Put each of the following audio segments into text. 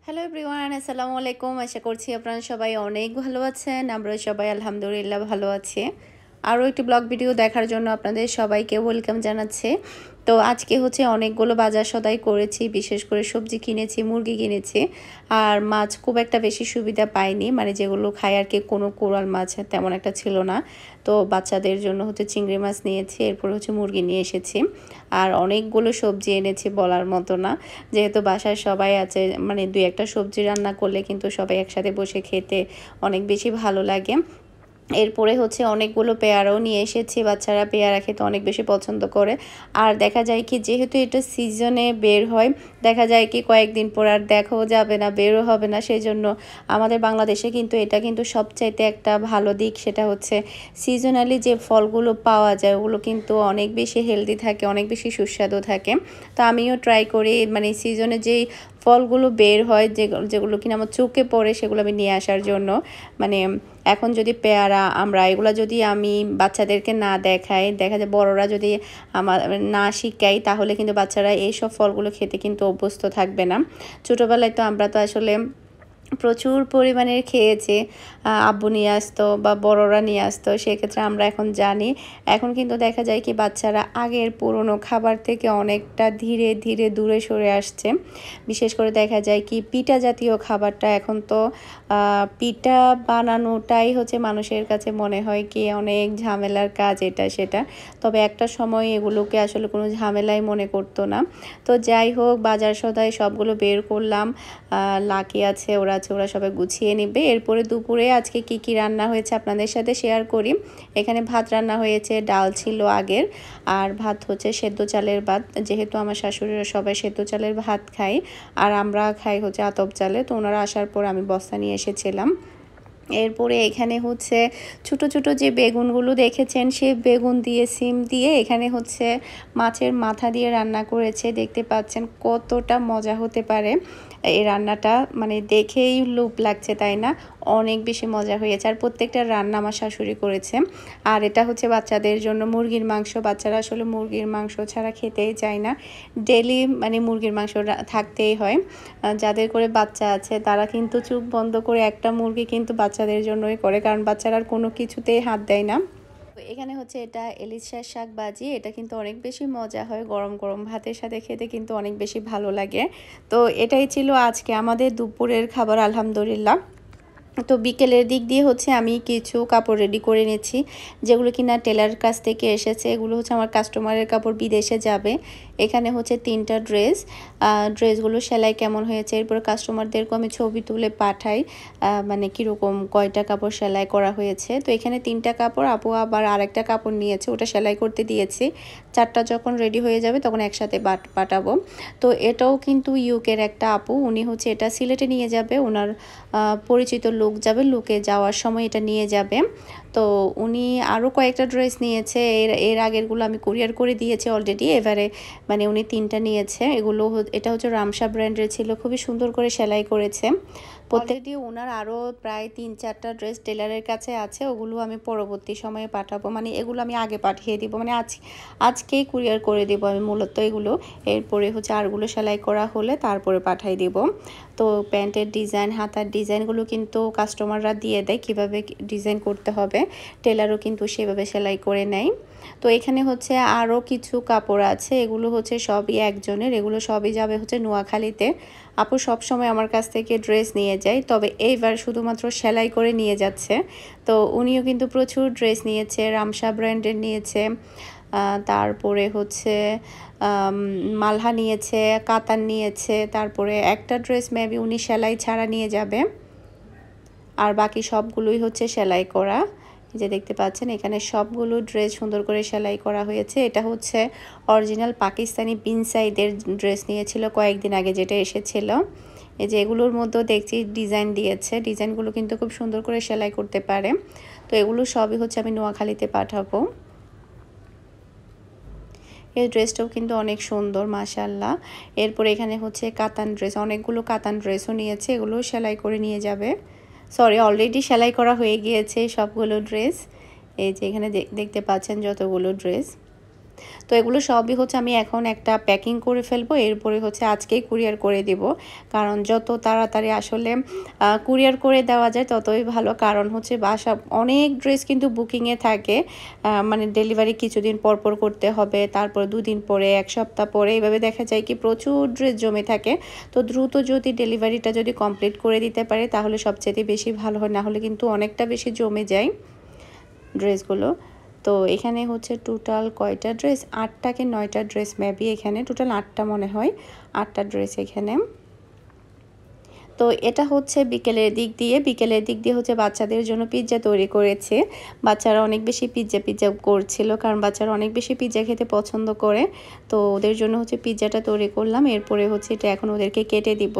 Hello everyone, আসসালামু আলাইকুম। আশা করছি আপনারা সবাই অনেক ভালো আছেন। আমরা সবাই আলহামদুলিল্লাহ ভালো আছি। আরও একটি ব্লগ ভিডিও দেখার জন্য আপনাদের সবাইকে ওয়েলকাম জানাচ্ছি। তো আজকে হচ্ছে অনেকগুলো বাজার সদাই করেছি, বিশেষ করে সবজি কিনেছি, মুরগি কিনেছি। আর মাছ খুব একটা বেশি সুবিধা পাইনি, মানে যেগুলো খাই আর কি, কোনো কোরাল মাছ তেমন একটা ছিল না। তো বাচ্চাদের জন্য হচ্ছে চিংড়ি মাছ নিয়েছি, এরপর হচ্ছে মুরগি নিয়ে এসেছি। আর অনেকগুলো সবজি এনেছি বলার মতো না, যেহেতু বাসায় সবাই আছে, মানে দুই একটা সবজি রান্না করলে কিন্তু সবাই একসাথে বসে খেতে অনেক বেশি ভালো লাগে। এরপরে হচ্ছে অনেকগুলো পেয়ারাও নিয়ে এসেছি, বাচ্চারা পেয়ারা খেতে অনেক বেশি পছন্দ করে। আর দেখা যায় কি, যেহেতু এটা সিজনে বের হয়, দেখা যায় কি কয়েকদিন পর আর দেখাও যাবে না, বেরও হবে না। সেই জন্য আমাদের বাংলাদেশে কিন্তু এটা কিন্তু সবচাইতে একটা ভালো দিক, সেটা হচ্ছে সিজনালি যে ফলগুলো পাওয়া যায় ওগুলো কিন্তু অনেক বেশি হেলদি থাকে, অনেক বেশি সুস্বাদু থাকে। তো আমিও ট্রাই করি, মানে সিজনে যেই ফলগুলো বের হয়, যেগুলো কিনা আমার চোখে পড়ে, সেগুলো আমি নিয়ে আসার জন্য। মানে এখন যদি পেয়ারা, আমরা এগুলো যদি আমি বাচ্চাদেরকে না দেখাই, দেখা যায় বড়রা যদি আমার না শিখাই, তাহলে কিন্তু বাচ্চারা এইসব ফলগুলো খেতে কিন্তু অভ্যস্ত থাকবে না। ছোটোবেলায় তো আমরা তো আসলে প্রচুর পরিমাণের খেয়েছি, আব্বু নিয়ে আসতো বা বড়রা নিয়ে আসতো, সেক্ষেত্রে আমরা এখন জানি। এখন কিন্তু দেখা যায় কি বাচ্চারা আগের পুরনো খাবার থেকে অনেকটা ধীরে ধীরে দূরে সরে আসছে। বিশেষ করে দেখা যায় কি পিঠা জাতীয় খাবারটা, এখন তো পিঠা বানানোটাই হচ্ছে মানুষের কাছে মনে হয় কি অনেক ঝামেলার কাজ, এটা সেটা। তবে একটা সময় এগুলোকে আসলে কোনো ঝামেলাই মনে করতো না। তো যাই হোক, বাজার সদাই সবগুলো বের করলাম। লাকি আছে, ওরা সবাই গুছিয়ে নেবে। এরপরে দুপুরে আজকে কি কি রান্না হয়েছে আপনাদের সাথে শেয়ার করি। এখানে ভাত রান্না হয়েছে, ডাল ছিল আগের, আর ভাত হচ্ছে সেদ্ধ চালের ভাত, যেহেতু আমার শাশুড়িরা সবাই সেদ্ধ চালের ভাত খায় আর আমরা খাই হচ্ছে আতপ চালে। তো ওনারা আসার পর আমি বস্তা নিয়ে এসেছিলাম। এরপরে এখানে হচ্ছে ছোট ছোট যে বেগুনগুলো দেখেছেন, সেই বেগুন দিয়ে সিম দিয়ে এখানে হচ্ছে মাছের মাথা দিয়ে রান্না করেছে। দেখতে পাচ্ছেন কতটা মজা হতে পারে এই রান্নাটা, মানে দেখেই লোভ লাগছে, তাই না? অনেক বেশি মজা হয়েছে। আর প্রত্যেকটা রান্না আমার শাশুড়ি করেছে। আর এটা হচ্ছে বাচ্চাদের জন্য মুরগির মাংস। বাচ্চারা আসলে মুরগির মাংস ছাড়া খেতেই চায় না, ডেলি মানে মুরগির মাংস থাকতেই হয়। যাদের করে বাচ্চা আছে তারা কিন্তু চোখ বন্ধ করে একটা মুরগি কিন্তু বাচ্চাদের জন্যই করে, কারণ বাচ্চারা আর কোনো কিছুতেই হাত দেয় না। এখানে হচ্ছে এটা এলিশার শাক ভাজি, এটা কিন্তু অনেক বেশি মজা হয়, গরম গরম ভাতের সাথে খেতে কিন্তু অনেক বেশি ভালো লাগে। তো এটাই ছিল আজকে আমাদের দুপুরের খাবার, আলহামদুলিল্লাহ। তো বিকেলের দিক দিয়ে হচ্ছে আমি কিছু কাপড় রেডি করে নিয়েছি, যেগুলো কিনা টেলার কাছ থেকে এসেছে। এগুলো হচ্ছে আমার কাস্টমারের কাপড়, বিদেশে যাবে। এখানে হচ্ছে 3টা ড্রেস, ড্রেসগুলো সেলাই কেমন হয়েছে, এরপর কাস্টমারদেরকে আমি ছবি তুলে পাঠাই, মানে কীরকম কয়টা কাপড় সেলাই করা হয়েছে। তো এখানে 3টা কাপড়, আপু আবার আরেকটা কাপড় নিয়েছে, ওটা সেলাই করতে দিয়েছি। 4টা যখন রেডি হয়ে যাবে তখন একসাথে পাঠাবো। তো এটাও কিন্তু ইউকের একটা আপু, উনি হচ্ছে এটা সিলেটে নিয়ে যাবে, ওনার পরিচিত লোক যাবে, লোকে যাওয়ার সময় এটা নিয়ে যাবে। তো উনি আরও কয়েকটা ড্রেস নিয়েছে, এর আগেরগুলো আমি কুরিয়ার করে দিয়েছি অলরেডি। এবারে মানে উনি 3টা নিয়েছে। এটা হচ্ছে রামসা ব্র্যান্ডের ছিল, খুবই সুন্দর করে সেলাই করেছে। অলরেডি ওনার আরও প্রায় 3-4টা ড্রেস টেলারের কাছে আছে, ওগুলো আমি পরবর্তী সময়ে পাঠাবো, মানে এগুলো আমি আগে পাঠিয়ে দিব, মানে আজকেই কুরিয়ার করে দেবো আমি মূলত এগুলো। এরপরে হচ্ছে আরগুলো সেলাই করা হলে তারপরে পাঠিয়ে দিব। তো প্যান্টের ডিজাইন, হাতার ডিজাইনগুলো কিন্তু কাস্টমাররা দিয়ে দেয় কীভাবে ডিজাইন করতে হবে, টেলারও কিন্তু সেভাবে সেলাই করে নেয়। তো এখানে হচ্ছে আরও কিছু কাপড় আছে, এগুলো হচ্ছে সবই একজনের, এগুলো সবই যাবে হচ্ছে নোয়াখালীতে। আপু সবসময় আমার কাছ থেকে ড্রেস নিয়ে যায়, তবে এইবার শুধুমাত্র সেলাই করে নিয়ে যাচ্ছে। তো উনিও কিন্তু প্রচুর ড্রেস নিয়েছে, রামসা ব্র্যান্ডের নিয়েছে, তারপরে হচ্ছে মালহা নিয়েছে, কাতান নিয়েছে, তারপরে একটা ড্রেস মেবি উনি সেলাই ছাড়া নিয়ে যাবে, আর বাকি সবগুলোই হচ্ছে সেলাই করা। যে দেখতে পাচ্ছেন এখানে সবগুলো ড্রেস সুন্দর করে সেলাই করা হয়েছে। এটা হচ্ছে অরিজিনাল পাকিস্তানি পিনসাইডের ড্রেস নিয়েছিল কয়েকদিন আগে, যেটা এসেছিল। এই যে এগুলোর মধ্যেও দেখছি ডিজাইন দিয়েছে, ডিজাইনগুলো কিন্তু খুব সুন্দর করে সেলাই করতে পারে। তো এগুলো সবই হচ্ছে আমি নোয়াখালীতে পাঠাবো। এই ড্রেসটাও কিন্তু অনেক সুন্দর, মাশাআল্লাহ। এরপর এখানে হচ্ছে কাতান ড্রেস, অনেকগুলো কাতান ড্রেসও নিয়েছে, এগুলো সেলাই করে নিয়ে যাবে। সরি, অলরেডি সেলাই করা হয়ে গিয়েছে সবগুলো ড্রেস। এই যে এখানে দেখতে পাচ্ছেন যতগুলো ড্রেস। তো এগুলো সবই হচ্ছে আমি এখন একটা প্যাকিং করে ফেলবো, এরপরে হচ্ছে আজকেই কুরিয়ার করে দিব। কারণ যত তাড়াতাড়ি আসলে কুরিয়ার করে দেওয়া যায় ততই ভালো। কারণ হচ্ছে বাসা অনেক ড্রেস কিন্তু বুকিংয়ে থাকে, মানে ডেলিভারি কিছুদিন পর পর করতে হবে, তারপর 2 দিন পরে, 1 সপ্তাহ পরে, এইভাবে দেখা যায় কি প্রচুর ড্রেস জমে থাকে। তো দ্রুত যদি ডেলিভারিটা যদি কমপ্লিট করে দিতে পারে তাহলে সবচেয়ে বেশি ভালো হয়, না হলে কিন্তু অনেকটা বেশি জমে যায় ড্রেসগুলো। তো এখানে হচ্ছে টোটাল কয়টা ড্রেস, 8টা কি 9টা ড্রেস মেবি, এখানে টোটাল 8টা মনে হয়, 8টা ড্রেস এখানে। তো এটা হচ্ছে বিকেলের দিক দিয়ে হচ্ছে বাচ্চাদের জন্য পিৎজা তৈরি করেছে। বাচ্চারা অনেক বেশি পিৎজা করছিল, কারণ বাচ্চারা অনেক বেশি পিৎজা খেতে পছন্দ করে। তো ওদের জন্য হচ্ছে পিৎজাটা তৈরি করলাম, এরপরে হচ্ছে এটা এখন ওদেরকে কেটে দিব।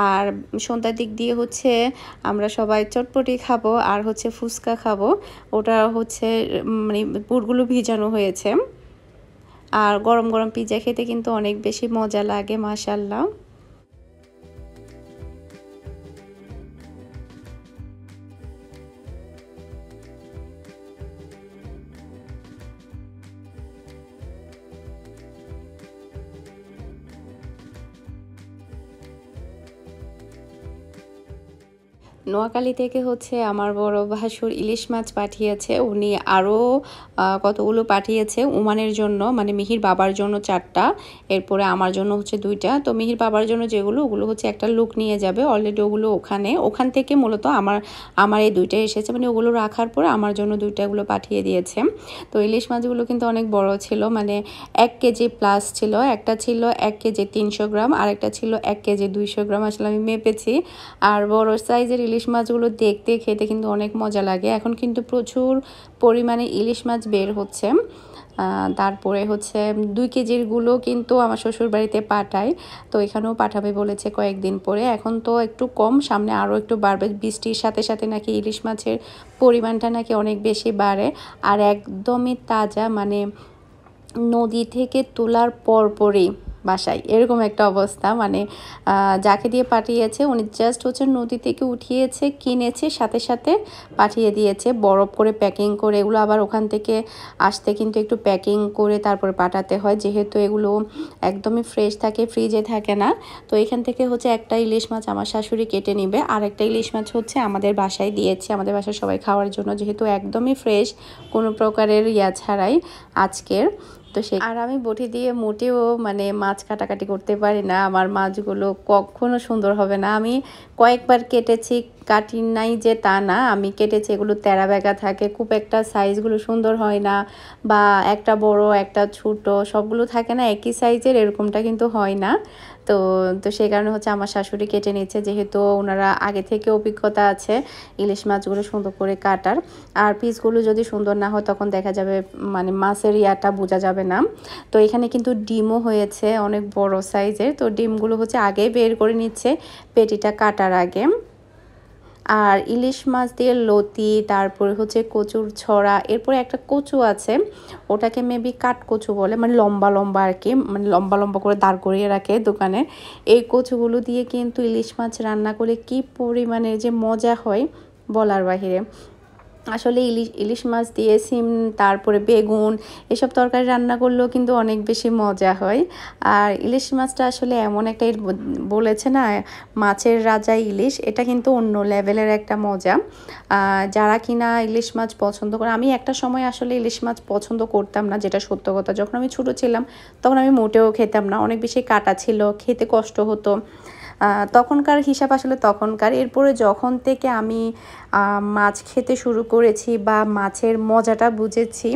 আর সন্ধ্যার দিক দিয়ে হচ্ছে আমরা সবাই চটপটি খাবো আর হচ্ছে ফুচকা খাবো। ওটা হচ্ছে মানে পুরগুলো ভিজানো হয়েছে। আর গরম গরম পিৎজা খেতে কিন্তু অনেক বেশি মজা লাগে, মাশাআল্লাহ। নোয়াখালী থেকে হচ্ছে আমার বড় ভাসুর ইলিশ মাছ পাঠিয়েছে, উনি আরও কতগুলো পাঠিয়েছে ওমানের জন্য, মানে মিহির বাবার জন্য 4টা, এরপরে আমার জন্য হচ্ছে 2টা। তো মিহির বাবার জন্য যেগুলো, ওগুলো হচ্ছে একটা লোক নিয়ে যাবে, অলরেডি ওগুলো ওখান থেকে মূলত আমার এই 2টা এসেছে, মানে ওগুলো রাখার পরে আমার জন্য 2টাগুলো পাঠিয়ে দিয়েছে। তো ইলিশ মাছগুলো কিন্তু অনেক বড় ছিল, মানে 1 কেজি প্লাস ছিল। একটা ছিল 1 কেজি 300 গ্রাম, আর একটা ছিল 1 কেজি 200 গ্রাম, আসলে আমি মেপেছি। আর বড় সাইজের ইলিশ মাছগুলো দেখতে খেতে কিন্তু অনেক মজা লাগে। এখন কিন্তু প্রচুর পরিমাণে ইলিশ মাছ বের হচ্ছে। তারপরে হচ্ছে 2 কেজিরগুলো কিন্তু আমার শ্বশুর বাড়িতে পাঠায়, তো এখানেও পাঠাবে বলেছে কয়েকদিন পরে। এখন তো একটু কম, সামনে আরও একটু বাড়বে, বৃষ্টির সাথে সাথে নাকি ইলিশ মাছের পরিমাণটা নাকি অনেক বেশি বাড়ে। আর একদমই তাজা, মানে নদী থেকে তোলার পরপরই বাসায়, এরকম একটা অবস্থা। মানে যাকে দিয়ে পাঠিয়েছে উনি জাস্ট হচ্ছে নদী থেকে উঠিয়েছে, কিনেছে, সাথে সাথে পাঠিয়ে দিয়েছে বরফ করে প্যাকিং করে। এগুলো আবার ওখান থেকে আসতে কিন্তু একটু প্যাকিং করে তারপরে পাঠাতে হয়, যেহেতু এগুলো একদমই ফ্রেশ থাকে, ফ্রিজে থাকে না। তো এখান থেকে হচ্ছে একটা ইলিশ মাছ আমার শাশুড়ি কেটে নিবে, আর একটা ইলিশ মাছ হচ্ছে আমাদের বাসায় দিয়েছে, আমাদের বাসায় সবাই খাওয়ার জন্য, যেহেতু একদমই ফ্রেশ, কোনো প্রকারের ছাড়াই আজকের। তো আর আমি বটি দিয়ে মোটেও মানে মাছ কাটাকাটি করতে পারি না, আমার মাছগুলো কখনো সুন্দর হবে না। আমি কয়েকবার কেটেছি, কাটি নাই যে তা না, আমি কেটেছি, এগুলো তেরা বেঁকা থাকে, খুব একটা সাইজগুলো সুন্দর হয় না, বা একটা বড় একটা ছোট সবগুলো থাকে না একই সাইজের, এরকমটা কিন্তু হয় না। তো তো সেই কারণে হচ্ছে আমার শাশুড়ি কেটে নিচ্ছে, যেহেতু ওনারা আগে থেকে অভিজ্ঞতা আছে ইলিশ মাছগুলো সুন্দর করে কাটার। আর পিসগুলো যদি সুন্দর না হয় তখন দেখা যাবে মানে মাছের বোঝা যাবে না। তো এখানে কিন্তু ডিমও হয়েছে অনেক বড় সাইজের, তো ডিমগুলো হচ্ছে আগেই বের করে নিচ্ছে পেটিটা কাটার আগে। আর ইলিশ মাছ দিয়ে লতি, তারপরে হচ্ছে কচুর ছড়া, এরপরে একটা কচু আছে, ওটাকে মেবি কাঠ কচু বলে, মানে লম্বা লম্বা আর কি, মানে লম্বা লম্বা করে দাঁড় করিয়ে রাখে দোকানে। এই কচুগুলো দিয়ে কিন্তু ইলিশ মাছ রান্না করে কি পরিমাণে যে মজা হয় বলার বাহিরে। আসলে ইলিশ মাছ দিয়ে সিম, তারপরে বেগুন, এসব তরকারি রান্না করলেও কিন্তু অনেক বেশি মজা হয়। আর ইলিশ মাছটা আসলে এমন একটা, বলেছে না মাছের রাজা ইলিশ, এটা কিন্তু অন্য লেভেলের একটা মজা। যারা কিনা ইলিশ মাছ পছন্দ করে, আমি একটা সময় আসলে ইলিশ মাছ পছন্দ করতাম না, যেটা সত্য কথা। যখন আমি ছোটো ছিলাম তখন আমি মোটেও খেতাম না, অনেক বেশি কাটা ছিল, খেতে কষ্ট হতো। তখনকার হিসাব আসলে তখনকার। এরপরে যখন থেকে আমি মাছ খেতে শুরু করেছি বা মাছের মজাটা বুঝেছি,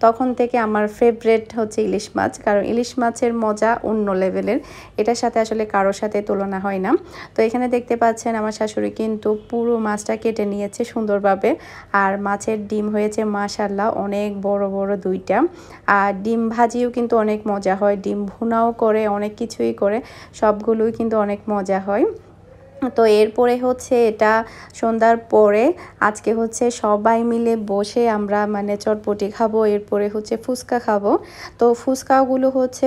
তখন থেকে আমার ফেভারেট হচ্ছে ইলিশ মাছ, কারণ ইলিশ মাছের মজা অন্য লেভেলের, এটার সাথে আসলে কারোর সাথে তুলনা হয় না। তো এখানে দেখতে পাচ্ছেন আমার শাশুড়ি কিন্তু পুরো মাছটা কেটে নিয়েছে সুন্দরভাবে। আর মাছের ডিম হয়েছে মাশাআল্লাহ অনেক বড় বড় 2টা। আর ডিম ভাজিও কিন্তু অনেক মজা হয়, ডিম ভুনাও করে, অনেক কিছুই করে, সবগুলোই কিন্তু অনেক মজা হয়। তো এরপরে হচ্ছে এটা সন্ধ্যার পরে আজকে হচ্ছে সবাই মিলে বসে আমরা মানে চটপটি খাবো, এরপরে হচ্ছে ফুচকা খাবো। তো ফুচকাগুলো হচ্ছে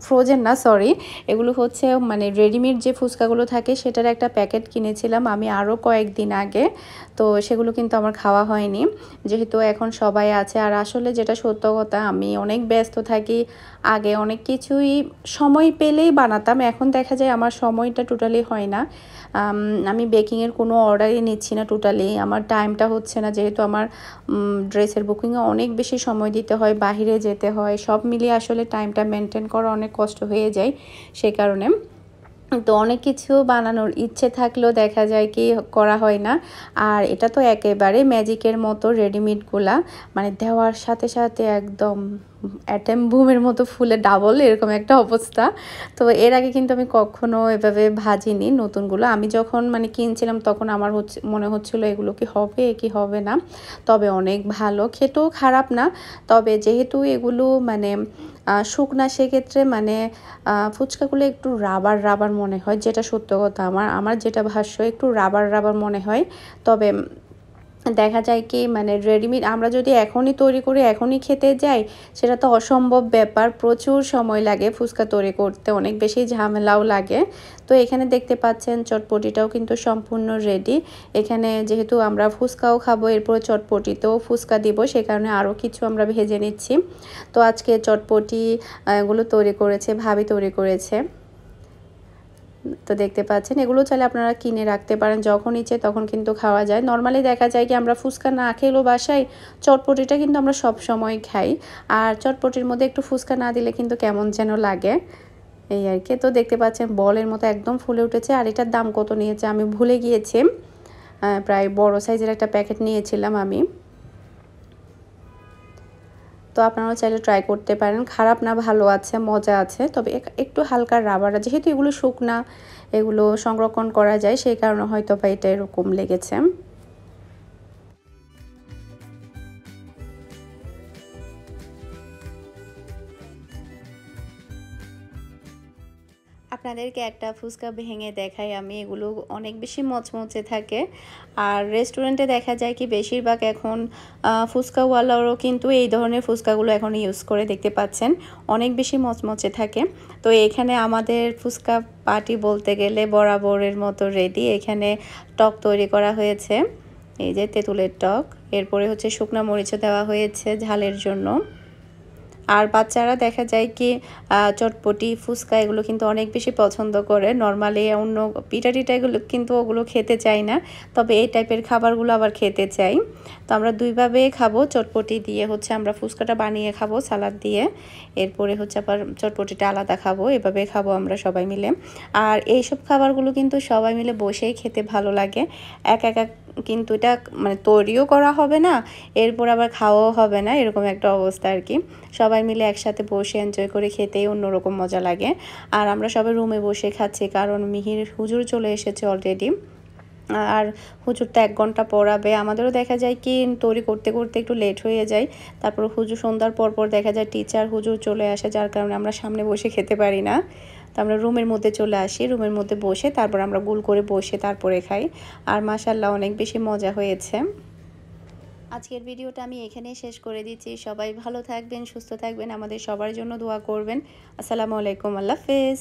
ফ্রোজেন না, সরি, এগুলো হচ্ছে মানে রেডিমেড যে ফুচকাগুলো থাকে সেটার একটা প্যাকেট কিনেছিলাম আমি আরও কয়েকদিন আগে। তো সেগুলো কিন্তু আমার খাওয়া হয়নি, যেহেতু এখন সবাই আছে। আর আসলে যেটা সত্য কথা, আমি অনেক ব্যস্ত থাকি, আগে অনেক কিছুই সময় পেলেই বানাতাম, এখন দেখা যায় আমার সময়টা টোটালি হয় না। আমি বেকিংয়ের কোনো অর্ডারই নিচ্ছি না টোটালি, আমার টাইমটা হচ্ছে না, যেহেতু আমার ড্রেসের বুকিংয়ে অনেক বেশি সময় দিতে হয়, বাহিরে যেতে হয়, সব মিলিয়ে আসলে টাইমটা মেনটেন করা অনেক কষ্ট হয়ে যায়। সেই কারণে তো অনেক কিছু বানানোর ইচ্ছে থাকলেও দেখা যায় কি করা হয় না। আর এটা তো একেবারে ম্যাজিকের মতো, রেডিমেডগুলা মানে দেওয়ার সাথে সাথে একদম অ্যাটম বুমের মতো ফুলে ডাবল এরকম একটা অবস্থা। তো এর আগে কিন্তু আমি কখনো এভাবে ভাজিনি নতুনগুলো। আমি যখন মানে কিনছিলাম তখন আমার মনে হচ্ছিলো এগুলো কি হবে কি হবে না, তবে অনেক ভালো, খেতেও খারাপ না। তবে যেহেতু এগুলো মানে শুকনা, সেক্ষেত্রে মানে ফুচকাগুলো একটু রাবার রাবার মনে হয়, যেটা সত্য কথা, আমার যেটা ভাষ্য, একটু রাবার রাবার মনে হয়। তবে দেখা যায় কি মানে রেডিমেড আমরা যদি এখনই তৈরি করে এখনই খেতে যাই, সেটা তো অসম্ভব ব্যাপার, প্রচুর সময় লাগে ফুচকা তৈরি করতে, অনেক বেশি ঝামেলাও লাগে। তো এখানে দেখতে পাচ্ছেন চটপটিটাও কিন্তু সম্পূর্ণ রেডি। এখানে যেহেতু আমরা ফুচকাও খাবো, এরপর চটপটিতেও ফুচকা দিব, সে কারণে আরও কিছু আমরা ভেজে নিচ্ছি। তো আজকে চটপটি গুলো তৈরি করেছে ভাবি, তৈরি করেছে। তো দেখতে পাচ্ছেন এগুলো চাইলে আপনারা কিনে রাখতে পারেন, যখন ইচ্ছে তখন কিন্তু খাওয়া যায়। নর্মালি দেখা যায় কি আমরা ফুচকা না খেলেও বাসায় চটপটিটা কিন্তু আমরা সব সময় খাই, আর চটপটির মধ্যে একটু ফুচকা না দিলে কিন্তু কেমন যেন লাগে, এই আর কি। তো দেখতে পাচ্ছেন বলের মতো একদম ফুলে উঠেছে। আর এটার দাম কত নিয়েছে আমি ভুলে গিয়েছি, প্রায় বড় সাইজের একটা প্যাকেট নিয়েছিলাম আমি। তো আপনারাও চাইলে ট্রাই করতে পারেন, খারাপ না, ভালো আছে, মজা আছে। তবে একটু হালকা রাবার, যেহেতু এগুলো শুকনা, এগুলো সংরক্ষণ করা যায়, সেই কারণে হয়তো বা এটা এরকম লেগেছে। আপনাদেরকে একটা ফুচকা ভেঙে দেখাই আমি, এগুলো অনেক বেশি মচমচে থাকে। আর রেস্টুরেন্টে দেখা যায় কি বেশিরভাগ এখন ফুচকাওয়ালারও কিন্তু এই ধরনের ফুচকাগুলো এখন ইউজ করে, দেখতে পাচ্ছেন অনেক বেশি মচমচে থাকে। তো এখানে আমাদের ফুচকা পার্টি বলতে গেলে বরাবরের মতো রেডি। এখানে টক তৈরি করা হয়েছে, এই যে তেঁতুলের টক, এরপরে হচ্ছে শুকনো মরিচও দেওয়া হয়েছে ঝালের জন্য। আর বাচ্চারা দেখা যায় কি চটপটি, ফুচকা এগুলো কিন্তু অনেক বেশি পছন্দ করে। নর্মালি অন্য পিঠা টিঠা এগুলো কিন্তু ওগুলো খেতে চায় না, তবে এই টাইপের খাবারগুলো আবার খেতে চাই। তো আমরা দুইভাবে খাবো, চটপটি দিয়ে হচ্ছে আমরা ফুচকাটা বানিয়ে খাবো সালাদ দিয়ে, এরপরে হচ্ছে আবার চটপটিটা আলাদা খাবো, এভাবে খাবো আমরা সবাই মিলে। আর এইসব খাবারগুলো কিন্তু সবাই মিলে বসেই খেতে ভালো লাগে, একা একা কিন্তু এটা মানে তৈরিও করা হবে না, এরপর আবার খাওয়াও হবে না, এরকম একটা অবস্থা আর কি। সবাই মিলে একসাথে বসে এনজয় করে খেতেই অন্যরকম মজা লাগে। আর আমরা সবাই রুমে বসে খাচ্ছি, কারণ মিহির হুজুর চলে এসেছে অলরেডি। আর হুজুরটা 1 ঘন্টা পড়াবে, আমাদেরও দেখা যায় কি তৈরি করতে করতে একটু লেট হয়ে যায়। তারপর হুজুর সন্ধ্যার পর দেখা যায় টিচার হুজুর চলে আসে, যার কারণে আমরা সামনে বসে খেতে পারি না। তো আমরা রুমের মধ্যে চলে আসি, রুমের মধ্যে বসে তারপর আমরা গোল করে বসে তারপরে খাই। আর মাশাআল্লাহ অনেক বেশি মজা হয়েছে। আজকের ভিডিওটা আমি এখানেই শেষ করে দিচ্ছি। সবাই ভালো থাকবেন, সুস্থ থাকবেন, আমাদের সবার জন্য দোয়া করবেন। আসসালামু আলাইকুম, আল্লাহ হাফেজ।